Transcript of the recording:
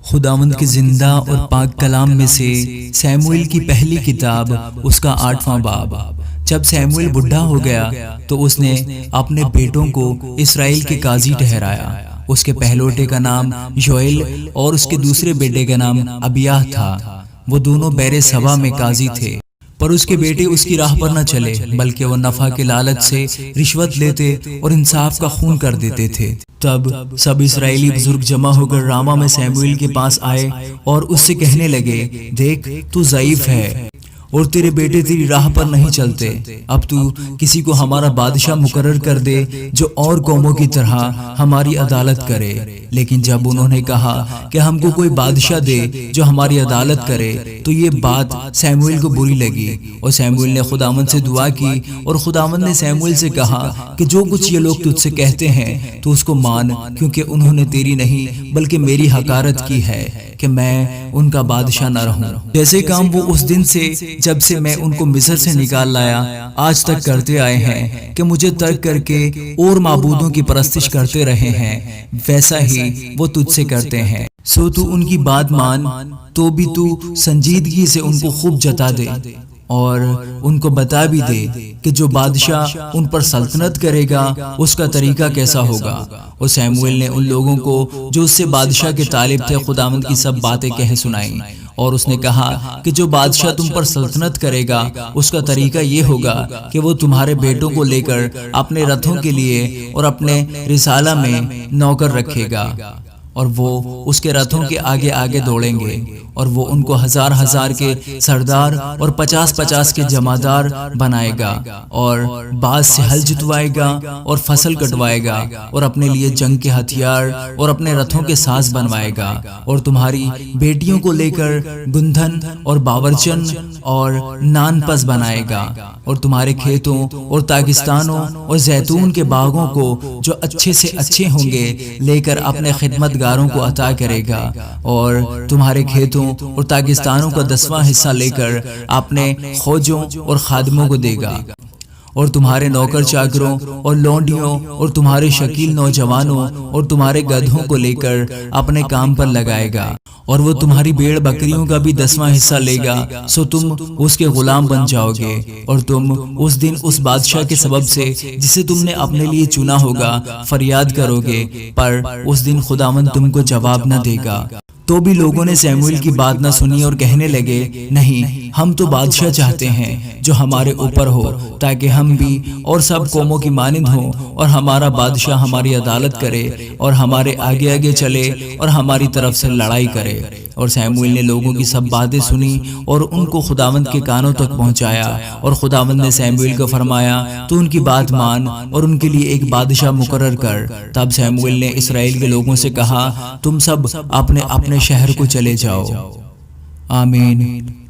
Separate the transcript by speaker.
Speaker 1: خداوند کے زندہ اور پاک کلام میں سے سیموئیل کی پہلی کتاب اس کا 8واں باب۔ جب سیموئیل بڈھا ہو گیا تو اس نے اپنے بیٹوں کو اسرائیل کے قاضی ٹھہرایا۔ اس کے پہلوٹے کا نام یوئیل اور اس کے دوسرے بیٹے کا نام ابیاہ تھا۔ وہ دونوں بیر سبا میں قاضی تھے، پر اس کے بیٹے اس کی راہ پر نہ چلے، بلکہ وہ نفع کے لالچ سے رشوت لیتے اور انصاف کا خون کر دیتے تھے۔ تب سب اسرائیلی بزرگ جمع ہو کر راما میں سیموئیل کے پاس آئے اور اس سے کہنے لگے، دیکھ تو ضعیف ہے اور تیرے بیٹے تیری راہ پر نہیں چلتے، اب تو کسی کو ہمارا بادشاہ مقرر کر دے جو اور قوموں کی طرح ہماری عدالت کرے۔ لیکن جب انہوں نے کہا کہ ہم کو کوئی بادشاہ دے جو ہماری عدالت کرے، تو یہ بات سیموئیل کو بری لگی، اور سیموئیل نے خداوند سے دعا کی، اور خداوند نے سیموئیل سے کہا کہ جو کچھ یہ لوگ تجھ سے کہتے ہیں تو اس کو مان، کیونکہ انہوں نے تیری نہیں بلکہ میری حقارت کی ہے کہ میں ان کا بادشاہ نہ رہوں۔ جیسے کام وہ اس دن سے جب سے میں ان کو مصر سے نکال لایا آج تک کرتے آئے ہیں کہ مجھے ترک کر کے اور معبودوں کی پرستش کرتے رہے ہیں، ویسا ہی وہ تجھ سے کرتے ہیں۔ سو تو ان کی بات مان، تو بھی تو سنجیدگی سے ان کو خوب جتا دے اور ان کو بتا بھی دے کہ جو بادشاہ ان پر سلطنت کرے گا اس کا طریقہ کیسا ہوگا۔ اور سیموئیل نے ان لوگوں کو جو اس سے بادشاہ کے طالب تھے خداوند کی سب باتیں کہہ سنائیں، اور اس نے کہا کہ جو بادشاہ تم پر سلطنت کرے گا اس کا طریقہ یہ ہوگا کہ وہ تمہارے بیٹوں کو لے کر اپنے رتھوں کے لیے اور اپنے رسالہ میں نوکر رکھے گا، اور وہ اس کے رتھوں کے آگے آگے دوڑیں گے، اور وہ ان کو 1000 کے سردار اور 50 کے جمعدار بنائے گا، اور باز سے ہل جتوائے گا اور فصل کٹوائے گا، اور اپنے لیے جنگ کے ہتھیار اور اپنے رتھوں کے ساز بنوائے گا، اور تمہاری بیٹیوں کو لے کر گندھن اور باورچن اور نان پس بنائے گا، اور تمہارے کھیتوں اور تاگستانوں اور زیتون کے باغوں کو جو اچھے سے اچھے ہوں گے لے کر اپنے خدمت گاروں کو عطا کرے گا، اور تمہارے کھیتوں اور تاگستانوں کا 10واں حصہ لے کر اپنے خوجوں اور خادموں کو دے گا، اور تمہارے نوکر چاکروں اور لونڈیوں اور تمہارے شکیل نوجوانوں اور تمہارے گدھوں کو لے کر اپنے کام پر لگائے گا، اور وہ تمہاری بھیڑ بکریوں کا بھی 10واں حصہ لے گا، سو تم اس کے غلام بن جاؤ گے، اور تم اس دن اس بادشاہ کے سبب سے جسے تم نے اپنے لیے چنا ہوگا فریاد کرو گے، پر اس دن خداوند تم کو جواب نہ دے گا۔ تو بھی لوگوں نے سیموئیل کی بات نہ سنی اور کہنے لگے، نہیں، ہم تو بادشاہ چاہتے ہیں جو ہمارے اوپر ہو، تاکہ ہم بھی اور سب قوموں کی مانند ہوں، اور ہمارا بادشاہ ہماری عدالت کرے اور ہمارے آگے آگے چلے اور ہماری طرف سے لڑائی کرے۔ اور سیموئیل نے لوگوں کی سب باتیں سنی اور ان کو خداوند کے کانوں تک پہنچایا، اور خداوند نے سیموئیل کو فرمایا، تو ان کی بات مان اور ان کے لیے ایک بادشاہ مقرر کر۔ تب سیموئیل نے اسرائیل کے لوگوں سے کہا، تم سب اپنے اپنے شہر کو چلے جاؤ۔ آمین۔